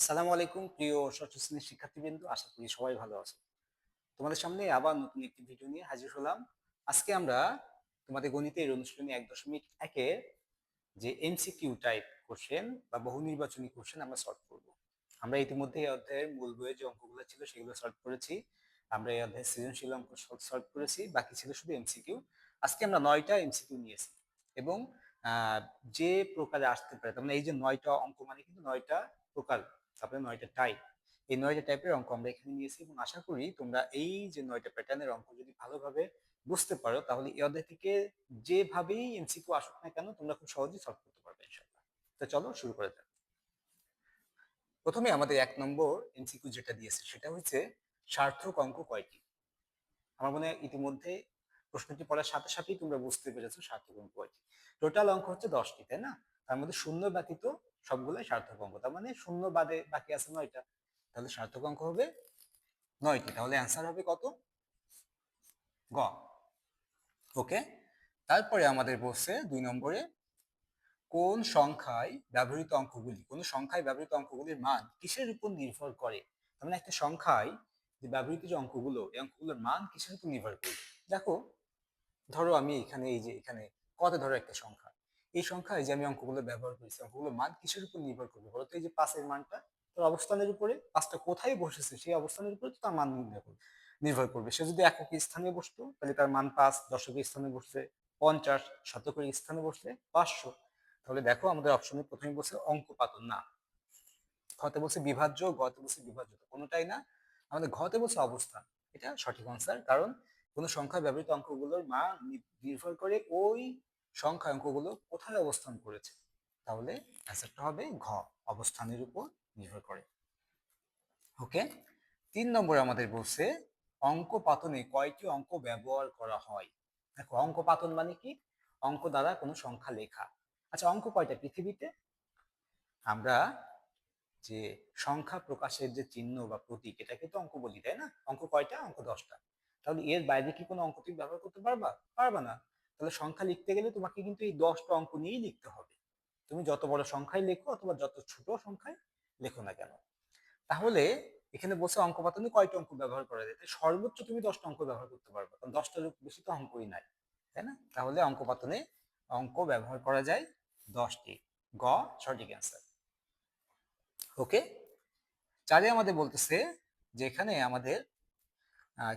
আসসালামু আলাইকুম প্রিয় ষষ্ঠ শ্রেণীর শিক্ষার্থীবৃন্দ, আশা করি সবাই ভালো আছে। তোমাদের সামনে আবার নতুন একটি ভিডিও নিয়ে হাজির হলাম। আজকে আমরা তোমাদের গণিতের অনুশীলনী 1.1 যে এমসিকিউ টাইপ কোশ্চেন বা বহু নির্বাচনী কোশ্চেন আমরা সলভ করব। আমরা ইতিমধ্যে এই অধ্যায়ের মূল বইয়ে যে অঙ্কগুলো ছিল সেগুলো সলভ করেছি। আমরা এই অধ্যায়ের সৃজনশীল অঙ্ক সলভ করেছি, বাকি ছিল শুধু এমসিকিউ। আজকে আমরা 9টা এমসিকিউ নিয়েছি এবং আহ, যে প্রকারে আসতে পারে, তার মানে এই যে 9টা অঙ্ক মানে কিন্তু 9টা প্রকার, তারপরে 9টা টাইপ। এই 9টা টাইপের অঙ্ক আমরা এখানে নিয়েছি এবং আশা করি তোমরা এই যে 9টা প্যাটার্নের অঙ্ক যদি ভালোভাবে বুঝতে পারো, তাহলে এই অধ্যায় থেকে যেভাবেই এমসিকিউ আসুক না কেন তোমরা খুব সহজেই সলভ করতে পারবে ইনশাআল্লাহ। তো চলো শুরু করে যাক। প্রথমে আমাদের 1 নম্বর এমসিকিউ যেটা দিয়েছে সেটা হচ্ছে সার্থক অঙ্ক কয়টি। আমার মনে হয় ইতিমধ্যে প্রশ্নটি পড়ার সাথে সাথেই তোমরা বুঝতে পেরেছো সার্থক অঙ্ক কয়টি। টোটাল অঙ্ক হচ্ছে 10টি, তাই না? তার মধ্যে শূন্য ব্যতীত সবগুলোই সার্থক অঙ্ক, তার মানে শূন্য বাদে বাকি আছে 9টা। তাহলে সার্থক অঙ্ক হবে 9টি। তাহলে অ্যান্সার হবে কত? গ। ওকে। তারপরে আমাদের বলছে 2 নম্বরে কোন সংখ্যায় ব্যবহৃত অঙ্কগুলির মান কিসের উপর নির্ভর করে। তার মানে একটা সংখ্যায় যে ব্যবহৃত যে অঙ্কগুলো, এই অঙ্কগুলোর মান কিসের উপর নির্ভর করবে। দেখো, ধরো আমি এখানে এই যে এখানে কত, ধরো একটা সংখ্যা, এই সংখ্যায় যে আমি অঙ্কগুলো ব্যবহার করেছি, অঙ্কগুলোর মান কিসের উপর নির্ভর করবে বলতো? এই যে 5-এর মানটা তার অবস্থানের উপরে, 5টা কোথায় বসেছে সেই অবস্থানের উপরে তো তার মান নির্ভর করবে। সে যদি একক স্থানে বসতো তাহলে তার মান 5, দশকের স্থানে বসলে 50, শতকের স্থানে বসলে 500। তাহলে দেখো আমাদের অপশনে প্রথমে বলছে অঙ্কপাতন না, ঘতে বলছে বিভাজ্য, গতে বলছে বিভাজ্য, কোনোটাই না। আমাদের ঘতে বলছে অবস্থান, এটা সঠিক আনসার। কারণ কোন সংখ্যায় ব্যবহৃত অঙ্কগুলোর মান নির্ভর করে ওই সংখ্যা অঙ্কগুলো কোথায় অবস্থান করেছে। তাহলে অ্যান্সারটা হবে ঘ, অবস্থানের উপর নির্ভর করে। ওকে। 3 নম্বরে আমাদের বলছে অঙ্ক পাতনে কয়টি অঙ্ক ব্যবহার করা হয়। দেখো, অঙ্ক পাতন মানে কি? অঙ্ক দ্বারা কোনো সংখ্যা লেখা। আচ্ছা, অঙ্ক কয়টা পৃথিবীতে? আমরা যে সংখ্যা প্রকাশের যে চিহ্ন বা প্রতীক, এটাকে তো অঙ্ক বলি, তাই না? অঙ্ক কয়টা? অঙ্ক 10টা। তাহলে এর বাইরে কি কোনো অঙ্ক তুমি ব্যবহার করতে পারবা? পারবা না। তাহলে সংখ্যা লিখতে গেলে তোমাকে কিন্তু এই 10টা অঙ্ক নিয়েই লিখতে হবে। তুমি যত বড় সংখ্যায় লেখো অথবা যত ছোট সংখ্যায় লেখো না কেন। তাহলে এখানে বলছে অঙ্ক পাতনে কয়টা অঙ্ক ব্যবহার করা যায়, সর্বোচ্চ তুমি 10টা অঙ্ক ব্যবহার করতে পারবে, কারণ 10টার বেশি তো অঙ্কই নাই, তাই না? তাহলে অঙ্ক পাতনে অঙ্ক ব্যবহার করা যায় 10টি। গ সঠিক অ্যান্সার। ওকে। 4-এ আমাদের বলতেছে যে এখানে আমাদের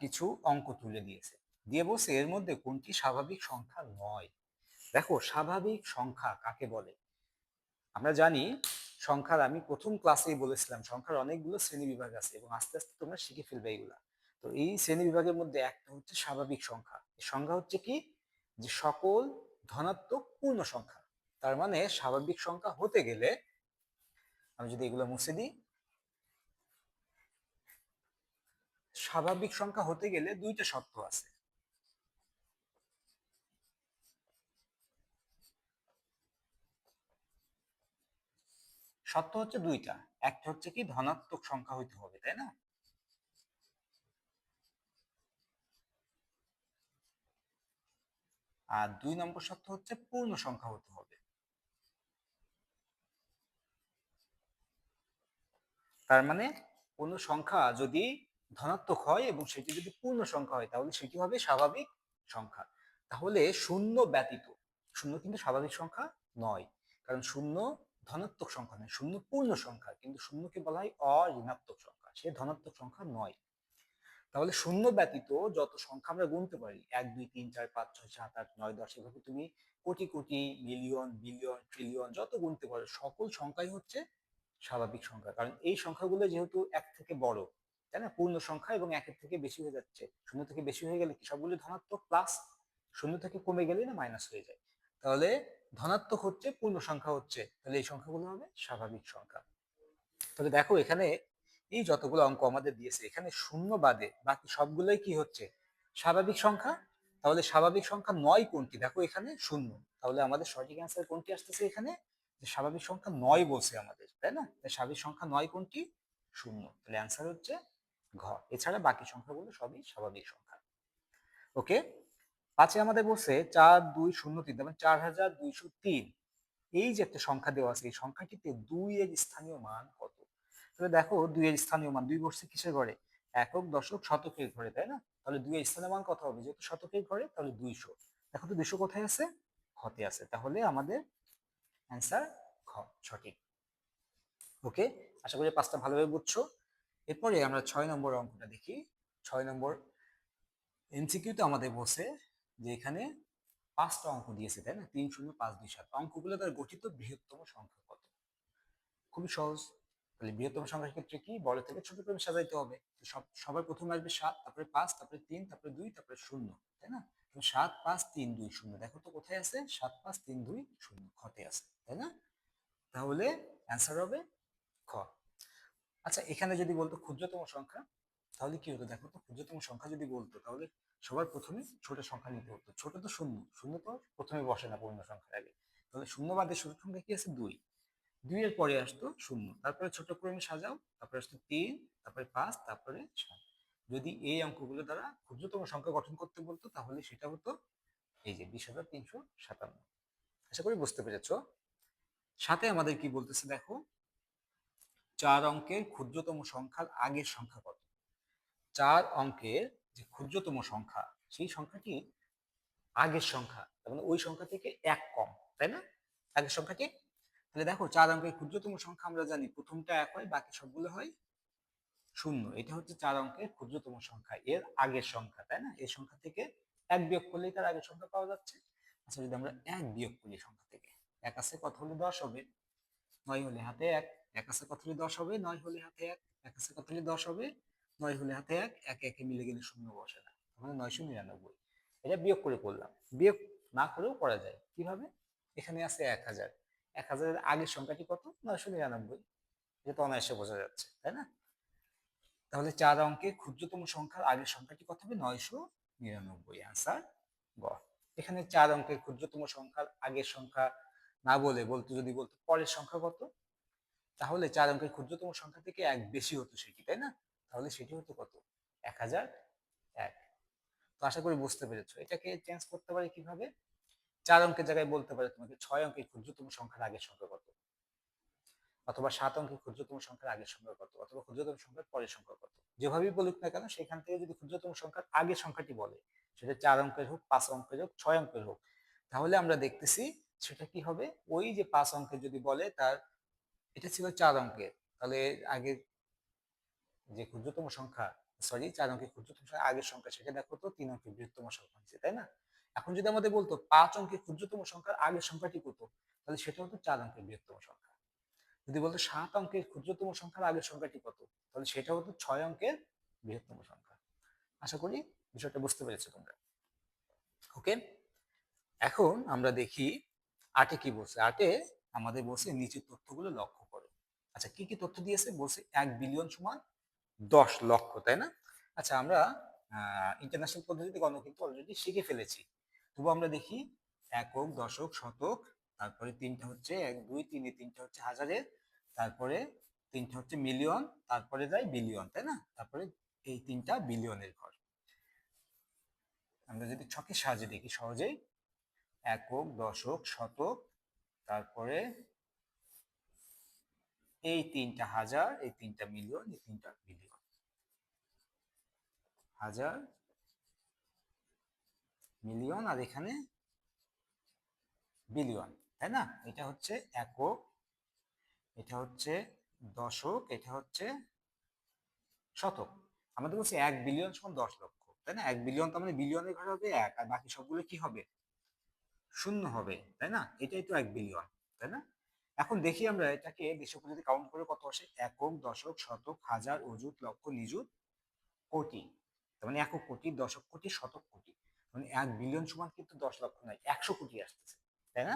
কিছু অঙ্ক তুলে দিয়েছে, দিয়ে বলছে এর মধ্যে কোনটি স্বাভাবিক সংখ্যা নয়। দেখো, স্বাভাবিক সংখ্যা কাকে বলে? আমরা জানি সংখ্যার, আমি প্রথম ক্লাসেই বলেছিলাম সংখ্যার অনেকগুলো শ্রেণী বিভাগ আছে এবং আস্তে আস্তে তোমরা শিখে ফেলবে এইগুলা। তো এই শ্রেণী বিভাগের মধ্যে একটা হচ্ছে স্বাভাবিক সংখ্যা। এই সংখ্যা হচ্ছে কি? যে সকল ধনাত্মক পূর্ণ সংখ্যা। তার মানে স্বাভাবিক সংখ্যা হতে গেলে, আমি যদি এগুলো মুছে দিই, স্বাভাবিক সংখ্যা হতে গেলে 2টা শর্ত আছে। শর্ত হচ্ছে 2টা। একটা হচ্ছে কি, ধনাত্মক সংখ্যা হইতে হবে, তাই না? আর 2 নম্বর শর্ত হচ্ছে পূর্ণ সংখ্যা হতে হবে। তার মানে কোন সংখ্যা যদি ধনাত্মক হয় এবং সেটি যদি পূর্ণ সংখ্যা হয় তাহলে সেটি হবে স্বাভাবিক সংখ্যা। তাহলে শূন্য ব্যতীত, শূন্য কিন্তু স্বাভাবিক সংখ্যা নয়, কারণ শূন্য ধনাত্মক সংখ্যা নয়, শূন্য পূর্ণ সংখ্যা, কিন্তু শূন্যকে বলা হয় অঋণাত্মক সংখ্যা, সে ধনাত্মক সংখ্যা নয়। তাহলে শূন্য ব্যতীত যত সংখ্যা আমরা গুনতে পারি, 1 2 3 4 5 6 7 8 9 10, এভাবে তুমি crore crore, million, billion, trillion যত গুনতে পারো, সকল সংখ্যাই হচ্ছে স্বাভাবিক সংখ্যা। কারণ এই সংখ্যাগুলো যেহেতু এক থেকে বড়, তাই না? পূর্ণ সংখ্যা এবং একের থেকে বেশি হয়ে যাচ্ছে, শূন্য থেকে বেশি হয়ে গেলে কি সবগুলো ধনাত্মক, প্লাস শূন্য থেকে কমে গেলে না মাইনাস হয়ে যায়। তাহলে ধনাত্মক হচ্ছে, পূর্ণ সংখ্যা হচ্ছে, তাহলে এই সংখ্যাগুলো হবে স্বাভাবিক সংখ্যা। তাহলে দেখো এখানে এই যতগুলো অঙ্ক আমাদের দিয়েছে, এখানে শূন্য বাদে বাকি সবগুলোই কি হচ্ছে? স্বাভাবিক সংখ্যা। তাহলে স্বাভাবিক সংখ্যা নয় কোনটি? দেখো এখানে শূন্য। তাহলে আমাদের সঠিক অ্যান্সার কোনটি আসতেছে এখানে? যে স্বাভাবিক সংখ্যা নয় বলছে আমাদের, তাই না? স্বাভাবিক সংখ্যা নয় কোনটি? শূন্য। তাহলে অ্যান্সার হচ্ছে ঘ। এছাড়া বাকি সংখ্যাগুলো সবই স্বাভাবিক সংখ্যা। ওকে। 5-এ আমাদের বলছে 4203, মানে 4203, এই যে একটা সংখ্যা দেওয়া আছে, এই সংখ্যাটিতে 2 এর স্থানীয় মান কত? তাহলে দেখো 2 এর স্থানীয় মান 2 বসছে কিসের ঘরে, একক দশক শতকের ঘরে, তাই না? তাহলে 2 এর স্থানীয় মান কত হবে, যেহেতু শতকের ঘরে তাহলে 200। দেখো তো 200 কোথায় আছে, ঘতে আছে, তাহলে আমাদের অ্যান্সার খ সঠিক। ওকে, আশা করি পাঁচটা ভালোভাবে বুঝছো। এরপরে আমরা 6 নম্বর অঙ্কটা দেখি। 6 নম্বর এমসিকিউতে আমাদের বলছে যে এখানে 5টা অঙ্ক দিয়েছে, তাই না? 3 0 5 2 7 অঙ্কগুলো দ্বারা গঠিত বৃহত্তম সংখ্যা কত? খুবই সহজ। তাহলে বৃহত্তম সংখ্যার ক্ষেত্রে কি, বড় থেকে ছোট করে সাজাইতে হবে। সবার প্রথমে আসবে 7, তারপরে 5, তারপরে 3, তারপরে 2, তারপরে 0, তাই না? তো 7 5 3 2 0, দেখো তো কোথায় আছে, 7 5 3 2 0 খতে আছে, তাই না? তাহলে অ্যান্সার হবে খ। আচ্ছা, এখানে যদি বলতো ক্ষুদ্রতম সংখ্যা, তাহলে কি হতো, দেখো তো ক্ষুদ্রতম সংখ্যা যদি বলতো তাহলে সবার প্রথমে ছোট সংখ্যা নিতে হতো। ছোট তো শূন্য, শূন্য তো প্রথমে বসে না পূর্ণ সংখ্যার আগে। তাহলে শূন্য বাদে ছোট সংখ্যা কি আছে, 2। 2 এর পরে আসতো শূন্য, তারপরে ছোট ক্রমে সাজাও, তারপরে আসতো 3, তারপরে 5, তারপরে 7। যদি এই অঙ্কগুলো দ্বারা ক্ষুদ্রতম সংখ্যা গঠন করতে বলতো তাহলে সেটা হতো এই যে 20,357। আশা করি বুঝতে পেরেছো। সাথে আমাদের কি বলতেছে দেখো, 4 অঙ্কের ক্ষুদ্রতম সংখ্যার আগের সংখ্যা কত? 4 অঙ্কের যে ক্ষুদ্রতম সংখ্যা, সেই সংখ্যাটি আগের সংখ্যা, তার মানে ওই সংখ্যা থেকে 1 কম, তাই না? আগের সংখ্যাটি, তাহলে দেখো 4 অঙ্কের ক্ষুদ্রতম সংখ্যা আমরা জানি প্রথমটা 1 হয়, বাকি সবগুলো হয় 0। এটা হচ্ছে 4 অঙ্কের ক্ষুদ্রতম সংখ্যা, এর আগের সংখ্যা, তাই না? এই সংখ্যা থেকে 1 বিয়োগ করলেই তার আগের সংখ্যা পাওয়া যাচ্ছে। আচ্ছা, যদি আমরা 1 বিয়োগ করি সংখ্যা থেকে, 1 আছে কত হলে 10 হবে, 9 হলে হাতে 1। 1 আছে কত হলে 10 হবে, 9 হলে হাতে 1। 1 আছে কত হলে 10 হবে, 9 হলে হাতে 1। 1 একে মিলে গেলে শূন্য বসে না, মানে 999। এটা বিয়োগ করে করলাম, বিয়োগ না করেও করা যায়। কিভাবে, এখানে আছে 1000, 1000 এর আগের সংখ্যাটি কত, 999। এটা তো অনায়াসে বোঝা যাচ্ছে, তাই না? তাহলে 4 অঙ্কের ক্ষুদ্রতম সংখ্যার আগের সংখ্যাটি কত হবে, 999। আনসার গ। এখানে 4 অঙ্কের ক্ষুদ্রতম সংখ্যার আগের সংখ্যা না বলে বলতো, যদি বলতো পরের সংখ্যা কত, তাহলে 4 অঙ্কের ক্ষুদ্রতম সংখ্যা থেকে 1 বেশি হতো সেটি, তাই না? তাহলে সেটি হতো কত, 1001। তো আশা করি বুঝতে পেরেছো। এটাকে চেঞ্জ করতে পারি কিভাবে, 4 অঙ্কের জায়গায় বলতে পারে তোমাকে 6 অঙ্কের ক্ষুদ্রতম সংখ্যার আগের সংখ্যা কত, অথবা 7 অঙ্কের ক্ষুদ্রতম সংখ্যার আগের সংখ্যা কত, অথবা ক্ষুদ্রতম সংখ্যার পরের সংখ্যা কত। যেভাবেই বলুক না কেন, সেখান থেকে যদি ক্ষুদ্রতম সংখ্যার আগের সংখ্যাটি বলে, সেটা 4 অঙ্কের হোক, 5 অঙ্কের হোক, 6 অঙ্কের হোক, তাহলে আমরা দেখতেছি সেটা কি হবে, ওই যে 5 অঙ্কের যদি বলে তার, এটা ছিল 4 অঙ্কের, তাহলে আগে যে ক্ষুদ্রতম সংখ্যা, সরি 4 অঙ্কের ক্ষুদ্রতম সংখ্যা আগের সংখ্যা, সেটা দেখো তো 3 অঙ্কের বৃহত্তম সংখ্যা হচ্ছে, তাই না? এখন যদি আমাদের বলতো 5 অঙ্কের ক্ষুদ্রতম সংখ্যার আগের সংখ্যাটি কত, তাহলে সেটা হতো 4 অঙ্কের বৃহত্তম সংখ্যা। যদি বলতো 7 অঙ্কের ক্ষুদ্রতম সংখ্যার আগের সংখ্যাটি কত, তাহলে সেটা হতো 6 অঙ্কের বৃহত্তম সংখ্যা। আশা করি বিষয়টা বুঝতে পেরেছো তোমরা। ওকে, এখন আমরা দেখি 8-এ কি বলছে। 8-এ আমাদের বলছে নিচের তথ্যগুলো লক্ষ্য করো। আচ্ছা, কি কি তথ্য দিয়েছে, বলছে 1 বিলিয়ন সমান 10 লক্ষ, তাই না? আচ্ছা, আমরা ইন্টারন্যাশনাল পদ্ধতিতে গণনা কিন্তু অলরেডি শিখে ফেলেছি, তবু আমরা দেখি একক দশক শতক, তারপরে তিনটা হচ্ছে 1 2 3, তিনটা হচ্ছে হাজারের, তারপরে তিনটা হচ্ছে মিলিয়ন, তারপরে যায় বিলিয়ন, তাই না? তারপরে এই তিনটা বিলিয়নের ঘর। আমরা যদি ছকের সাহায্যে দেখি সহজেই, একক দশক শতক, তারপরে এই তিনটা হাজার, এই তিনটা মিলিয়ন, এই তিনটা বিলিয়ন। হাজার, মিলিয়ন, আর এখানে বিলিয়ন, তাই না? এটা হচ্ছে একক, এটা হচ্ছে দশক, এটা হচ্ছে শতক। আমাদের বলছে 1 বিলিয়ন সমান 10 লক্ষ, তাই না? 1 বিলিয়ন তার মানে বিলিয়নের ঘরে হবে 1, আর বাকি সবগুলো কি হবে, শূন্য হবে, তাই না? এটাই তো 1 বিলিয়ন, তাই না? এখন দেখি আমরা এটাকে বেশি করে যদি কাউন্ট করে কত আসে, একক দশক শতক হাজার অযুত লক্ষ নিযুত কোটি। তার মানে একক কোটি, দশক কোটি, শতক কোটি, মানে 1 বিলিয়ন সমান কিন্তু 10 লক্ষ নয়, 100 কোটি আসতেছে, তাই না?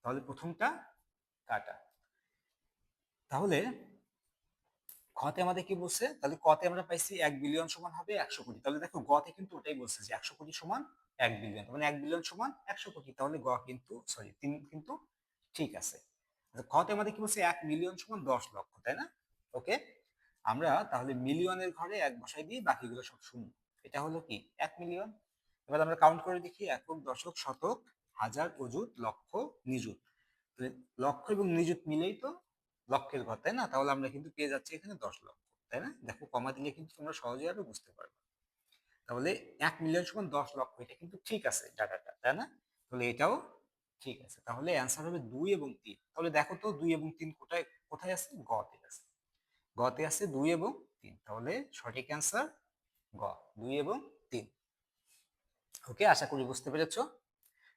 তাহলে প্রথমটা কাটা। তাহলে খতে আমাদের কি বলছে, তাহলে কতে আমরা পাইছি 1 বিলিয়ন সমান হবে 100 কোটি। তাহলে দেখো গতে কিন্তু ওটাই বলছে যে 100 কোটি সমান 1 বিলিয়ন, মানে 1 বিলিয়ন সমান 100 কোটি। তাহলে গ কিন্তু, সরি 3 কিন্তু ঠিক আছে। খতে আমাদের কি বলছে 1 মিলিয়ন সমান 10 লক্ষ, তাই না? ওকে, আমরা তাহলে মিলিয়নের ঘরে 1 বসাই দিয়ে বাকিগুলো সব শূন্য। এটা হলো কি 1 মিলিয়ন। এবার আমরা কাউন্ট করে দেখি, একক দশক শতক হাজার অযুত লক্ষ নিযুত। লক্ষ এবং নিযুত মিলেই তো লক্ষের ঘর, তাই না? তাহলে আমরা কিন্তু পেয়ে যাচ্ছি এখানে 10 লক্ষ, তাই না? দেখো কমা দিলে কিন্তু তোমরা সহজেই আরো বুঝতে পারবে। তাহলে 1 মিলিয়ন সমান 10 লক্ষ, এটা কিন্তু ঠিক আছে ডাটাটা, তাই না? তাহলে এটাও ঠিক আছে। তাহলে অ্যান্সার হবে 2 এবং 3। তাহলে দেখো তো 2 এবং 3 কোথায় কোথায় আছে? গতে আছে। গতে আছে 2 এবং 3, তাহলে সঠিক অ্যান্সার গ, 2 এবং 3। ওকে, আশা করি বুঝতে পেরেছো।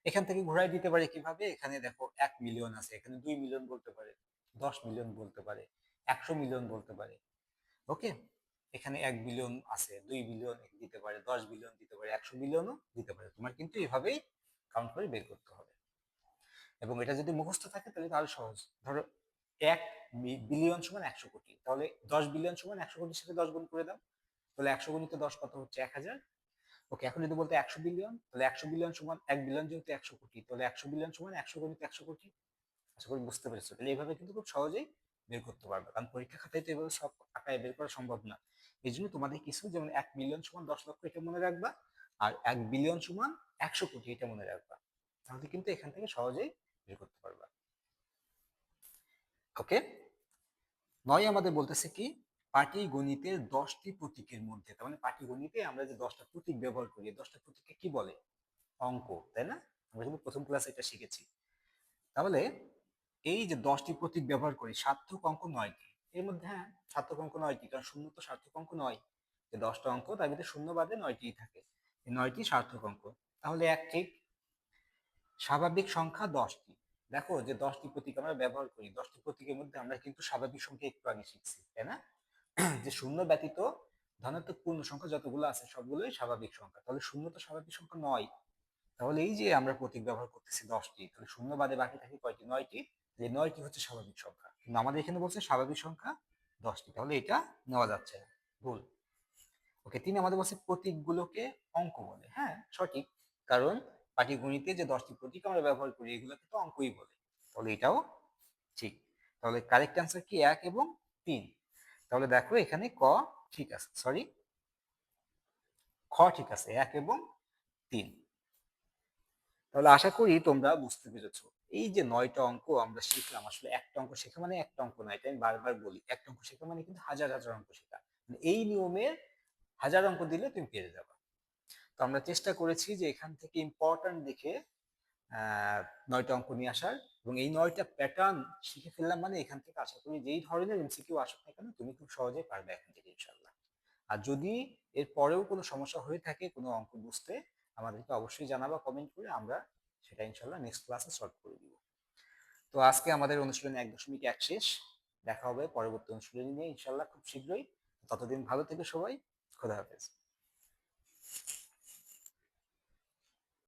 এখান থেকে ঘুরাই দিতে পারি কিভাবে? এখানে দেখো 1 মিলিয়ন আছে, এখানে 2 মিলিয়ন বলতে পারে, 10 মিলিয়ন বলতে পারে, 100 মিলিয়ন বলতে পারে। ওকে, এখানে 1 বিলিয়ন আছে, 2 বিলিয়ন দিতে পারে, 10 বিলিয়ন দিতে পারে, 100 বিলিয়নও দিতে পারে। তোমার কিন্তু এভাবেই কাউন্ট করে বের করতে হবে, এবং এটা যদি মুখস্থ থাকে তাহলে তো আরো সহজ। ধরো 1 বিলিয়ন সমান 100 কোটি, তাহলে 10 বিলিয়ন সমান 100 কোটির সাথে 10 গুণ করে দাও, তাহলে 100 গুণিত 10 কত হচ্ছে? 1000। ওকে, এখন যদি বলতে 100 বিলিয়ন, তাহলে 100 বিলিয়ন সমান 1 বিলিয়ন যেহেতু 100 কোটি, তাহলে 100 বিলিয়ন সমান 100 গুণিত 100 কোটি। আশা করি বুঝতে পেরেছো। তাহলে এইভাবে কিন্তু খুব সহজেই বের করতে পারবে, কারণ পরীক্ষা খাতায় তো এভাবে সব আঁকায় বের করা সম্ভব না। এই জন্য তোমাদের কিছু, যেমন 1 মিলিয়ন সমান 10 লক্ষ, এটা মনে রাখবা, আর 1 বিলিয়ন সমান 100 কোটি, এটা মনে রাখবা। তাহলে কিন্তু এখান থেকে সহজেই বের করতে পারবা। ওকে, 9 আমাদের বলতেছে কি, পাটিগণিতের 10টি প্রতীকের মধ্যে, তার মানে পাটিগণিতে আমরা যে 10টা প্রতীক ব্যবহার করি, 10টা প্রতীককে কি বলে? অঙ্ক, তাই না? আমরা কিন্তু প্রথম ক্লাসে এটা শিখেছি। তাহলে এই যে 10টি প্রতীক ব্যবহার করি, সার্থক অঙ্ক 9টি। এর মধ্যে হ্যাঁ, সার্থক অঙ্ক 9টি, কারণ শূন্য তো সার্থক অঙ্ক নয়। যে 10টা অঙ্ক তার ভিতরে শূন্য বাদে 9টিই থাকে, এই 9টি সার্থক অঙ্ক। তাহলে এক ঠিক। স্বাভাবিক সংখ্যা 10টি। দেখো যে 10টি প্রতীক আমরা ব্যবহার করি, 10টি প্রতীকের মধ্যে আমরা কিন্তু স্বাভাবিক সংখ্যা একটু আগে শিখছি, তাই না? যে শূন্য ব্যতীত ধনাত্মক পূর্ণ সংখ্যা যতগুলো আছে সবগুলোই স্বাভাবিক সংখ্যা, তাহলে শূন্য তো স্বাভাবিক সংখ্যা নয়। তাহলে এই যে আমরা প্রতীক ব্যবহার করতেছি 10টি, তাহলে শূন্য বাদে বাকি থাকে কয়টি? 9টি। যে 9টি হচ্ছে স্বাভাবিক সংখ্যা, কিন্তু আমাদের এখানে বলছে স্বাভাবিক সংখ্যা 10টি, তাহলে এটা নেওয়া যাচ্ছে না, ভুল। ওকে, 3 আমাদের বলছে প্রতীকগুলোকে অঙ্ক বলে। হ্যাঁ, সঠিক, কারণ পাটিগণিতে যে 10টি প্রতীক আমরা ব্যবহার করি এগুলোকে তো অঙ্কই বলে, তাহলে এটাও ঠিক। তাহলে কারেক্ট অ্যান্সার কি? 1 এবং 3। তাহলে দেখো এখানে ক ঠিক আছে, সরি, খ ঠিক আছে, 1 এবং 3। তাহলে আশা করি তোমরা বুঝতে পেরেছো। এই যে 9টা অঙ্ক আমরা শিখলাম, আসলে একটা অঙ্ক শেখা মানে একটা অঙ্ক নয়, এটা আমি বারবার বলি, একটা অঙ্ক শেখা মানে কিন্তু হাজার হাজার অঙ্ক শেখা। মানে এই নিয়মের 1000 অঙ্ক দিলে তুমি পেরে যাবে। তো আমরা চেষ্টা করেছি যে এখান থেকে ইম্পর্টেন্ট দেখে 9টা অঙ্ক নিয়ে আসার, এবং এই 9টা প্যাটার্ন শিখে ফেললাম, মানে এখান থেকে আশা করি যেই ধরনের এমসিকিউ আসুক না কেন তুমি খুব সহজেই পারবে এখান থেকে ইনশাল্লাহ। আর যদি এর পরেও কোনো সমস্যা হয়ে থাকে কোনো অঙ্ক বুঝতে, আমাদেরকে অবশ্যই জানাবা কমেন্ট করে, আমরা সেটা ইনশাল্লাহ নেক্সট ক্লাসে সলভ করে দিব। তো আজকে আমাদের অনুশীলনী 1.1 শেষ। দেখা হবে পরবর্তী অনুশীলনী নিয়ে ইনশাল্লাহ খুব শীঘ্রই। ততদিন ভালো থেকো সবাই। খোদা হাফেজ।